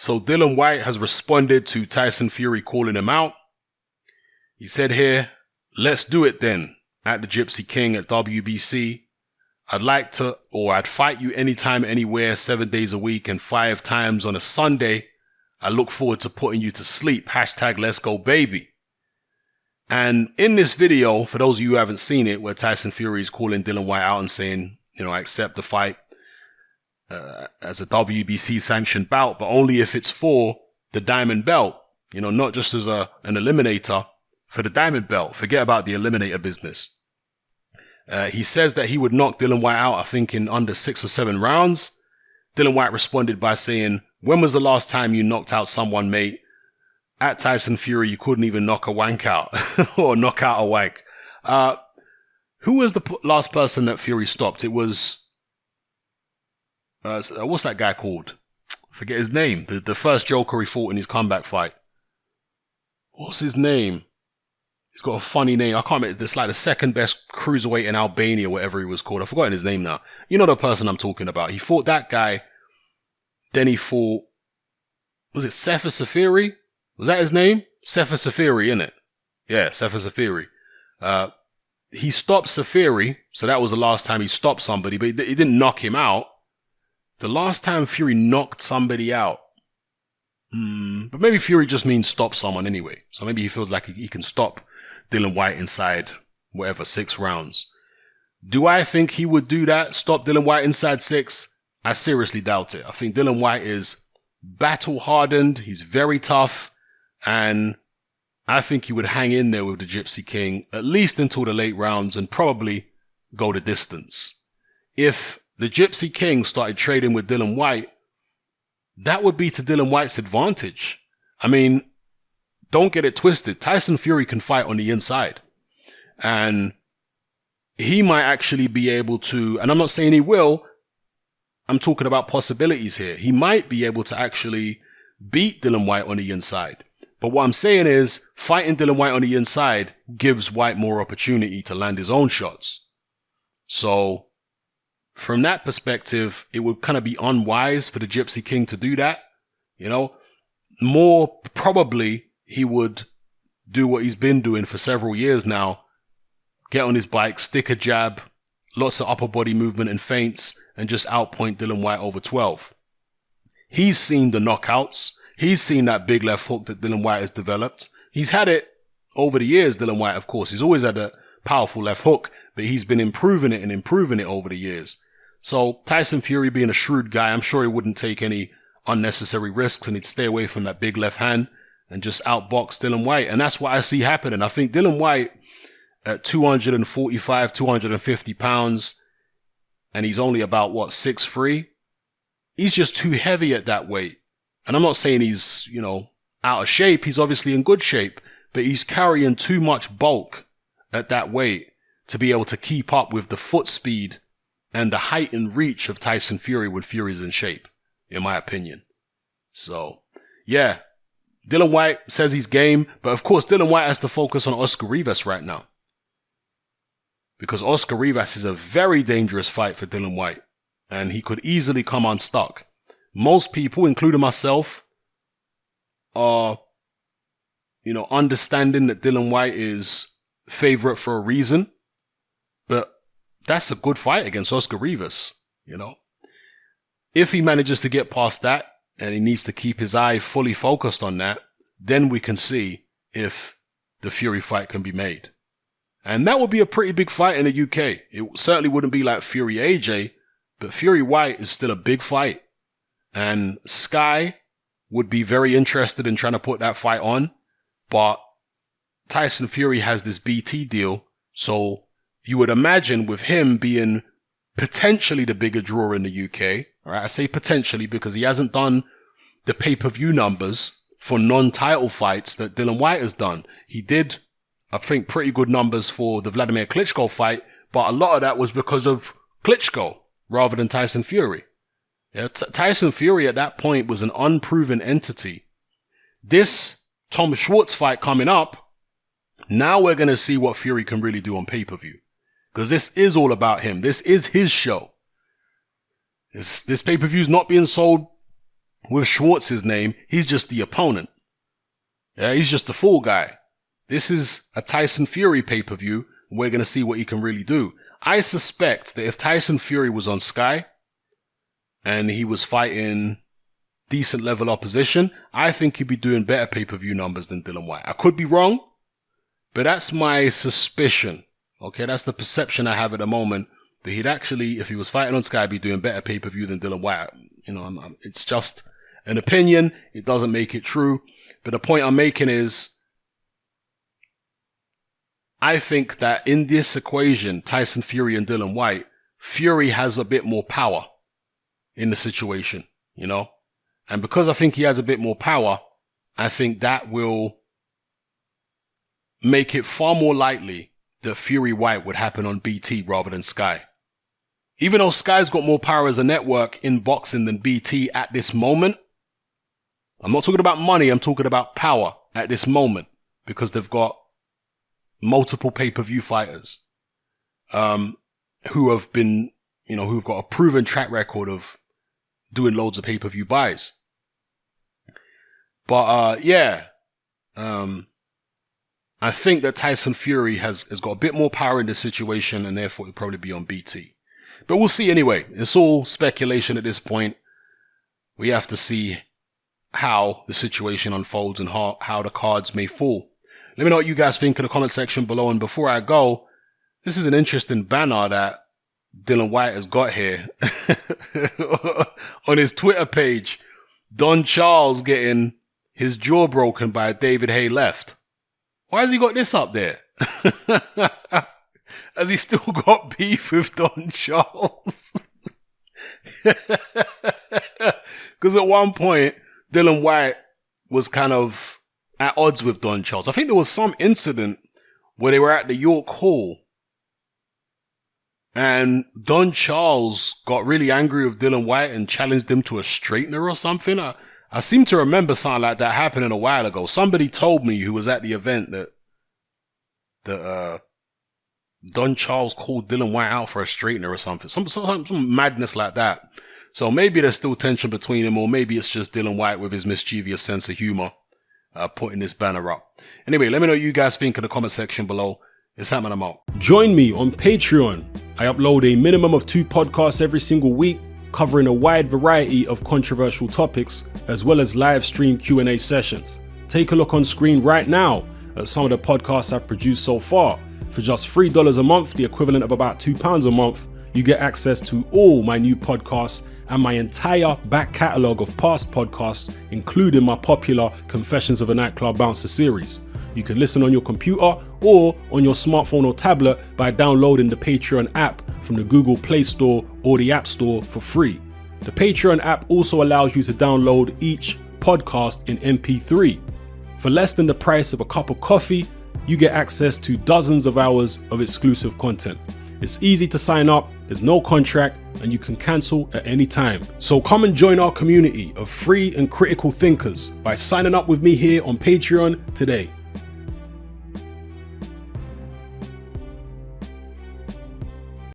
So Dillian Whyte has responded to Tyson Fury calling him out. He said here, "Let's do it then, at the Gypsy King at WBC. I'd fight you anytime, anywhere, 7 days a week and 5 times on a Sunday. I look forward to putting you to sleep. # let's go baby." And in this video, for those of you who haven't seen it, where Tyson Fury is calling Dillian Whyte out and saying, I accept the fight as a WBC sanctioned bout, but only if it's for the diamond belt, not just as an eliminator, for the diamond belt. Forget about the eliminator business. He says that he would knock Dillian Whyte out, I think, in under 6 or 7 rounds. Dillian Whyte responded by saying, "When was the last time you knocked out someone, mate? At Tyson Fury, you couldn't even knock a wank out or knock out a wank." Who was the last person that Fury stopped? It was, what's that guy called? Forget his name. The first Joker he fought in his comeback fight. What's his name? He's got a funny name. I can't remember. It's like the second best cruiserweight in Albania, whatever he was called. I've forgotten his name now. You know the person I'm talking about. He fought that guy. Then he fought, was it Sefer Safiri? Was that his name? Sefer Safiri, innit? Yeah, Sefer Safiri. He stopped Safiri, so that was the last time he stopped somebody, but he didn't knock him out. The last time Fury knocked somebody out. But maybe Fury just means stop someone anyway. So maybe he feels like he can stop Dillian Whyte inside, 6 rounds. Do I think he would do that? Stop Dillian Whyte inside 6? I seriously doubt it. I think Dillian Whyte is battle hardened. He's very tough. And I think he would hang in there with the Gypsy King at least until the late rounds and probably go the distance. If the Gypsy King started trading with Dillian Whyte, that would be to Dillian Whyte's advantage. I mean, don't get it twisted. Tyson Fury can fight on the inside. And he might actually be able to, and I'm not saying he will, I'm talking about possibilities here. He might be able to actually beat Dillian Whyte on the inside. But what I'm saying is, fighting Dillian Whyte on the inside gives Whyte more opportunity to land his own shots. So, from that perspective, it would kind of be unwise for the Gypsy King to do that. More probably, he would do what he's been doing for several years now. Get on his bike, stick a jab, lots of upper body movement and feints, and just outpoint Dillian Whyte over 12. He's seen the knockouts. He's seen that big left hook that Dillian Whyte has developed. He's had it over the years, Dillian Whyte, of course. He's always had a powerful left hook, but he's been improving it over the years. So Tyson Fury, being a shrewd guy, I'm sure he wouldn't take any unnecessary risks and he'd stay away from that big left hand and just outbox Dillian Whyte. And that's what I see happening. I think Dillian Whyte at 245, 250 pounds, and he's only about, 6'3"? He's just too heavy at that weight. And I'm not saying he's, out of shape. He's obviously in good shape, but he's carrying too much bulk at that weight to be able to keep up with the foot speed and the height and reach of Tyson Fury when Fury's in shape, in my opinion. So, yeah, Dillian Whyte says he's game, but of course Dillian Whyte has to focus on Oscar Rivas right now. Because Oscar Rivas is a very dangerous fight for Dillian Whyte, and he could easily come unstuck. Most people, including myself, are, understanding that Dillian Whyte is favorite for a reason, but that's a good fight against Oscar Rivas, If he manages to get past that, and he needs to keep his eye fully focused on that, then we can see if the Fury fight can be made. And that would be a pretty big fight in the UK. It certainly wouldn't be like Fury AJ, but Fury Whyte is still a big fight. And Sky would be very interested in trying to put that fight on, but Tyson Fury has this BT deal, so you would imagine with him being potentially the bigger draw in the UK, all right? I say potentially because he hasn't done the pay-per-view numbers for non-title fights that Dillian Whyte has done. He did, I think, pretty good numbers for the Vladimir Klitschko fight, but a lot of that was because of Klitschko rather than Tyson Fury. Yeah, Tyson Fury at that point was an unproven entity. This Tom Schwartz fight coming up, now we're going to see what Fury can really do on pay-per-view. Because this is all about him. This is his show. This pay-per-view is not being sold With Schwartz's name, he's just the opponent. Yeah, he's just the fall guy. This is a Tyson Fury pay-per-view. We're going to see what he can really do. I suspect that if Tyson Fury was on Sky and he was fighting decent level opposition, I think he'd be doing better pay-per-view numbers than Dillian Whyte. I could be wrong, but that's my suspicion. Okay, that's the perception I have at the moment, that he'd actually, if he was fighting on Sky, be doing better pay-per-view than Dillian Whyte. You know, it's just an opinion. It doesn't make it true. But the point I'm making is, I think that in this equation, Tyson Fury and Dillian Whyte, Fury has a bit more power in the situation, you know? And because I think he has a bit more power, I think that will make it far more likely that Fury Whyte would happen on BT rather than Sky. Even though Sky's got more power as a network in boxing than BT at this moment, I'm not talking about money, I'm talking about power at this moment, because they've got multiple pay-per-view fighters who have been, you know, who've got a proven track record of doing loads of pay-per-view buys. But I think that Tyson Fury has got a bit more power in this situation, and therefore it'll probably be on BT. But we'll see anyway. It's all speculation at this point. We have to see how the situation unfolds and how the cards may fall. Let me know what you guys think in the comment section below. And before I go, this is an interesting banner that Dillian Whyte has got here. On his Twitter page, Don Charles getting his jaw broken by David Haye left. Why has he got this up there? Has he still got beef with Don Charles? Because at one point, Dillian Whyte was kind of at odds with Don Charles. I think there was some incident where they were at the York Hall and Don Charles got really angry with Dillian Whyte and challenged him to a straightener or something. I seem to remember something like that happening a while ago. Somebody told me who was at the event that Don Charles called Dillian Whyte out for a straightener or something. Some madness like that. So maybe there's still tension between them, or maybe it's just Dillian Whyte with his mischievous sense of humor putting this banner up. Anyway, let me know what you guys think in the comment section below. It's happening, I'm out. Join me on Patreon. I upload a minimum of 2 podcasts every single week, covering a wide variety of controversial topics, as well as live stream Q&A sessions. Take a look on screen right now at some of the podcasts I've produced so far. For just $3 a month, the equivalent of about £2 a month, you get access to all my new podcasts and my entire back catalogue of past podcasts, including my popular Confessions of a Nightclub Bouncer series. You can listen on your computer or on your smartphone or tablet by downloading the Patreon app from the Google Play Store or the App Store for free. The Patreon app also allows you to download each podcast in MP3. For less than the price of a cup of coffee, you get access to dozens of hours of exclusive content. It's easy to sign up, there's no contract, and you can cancel at any time. So come and join our community of free and critical thinkers by signing up with me here on Patreon today.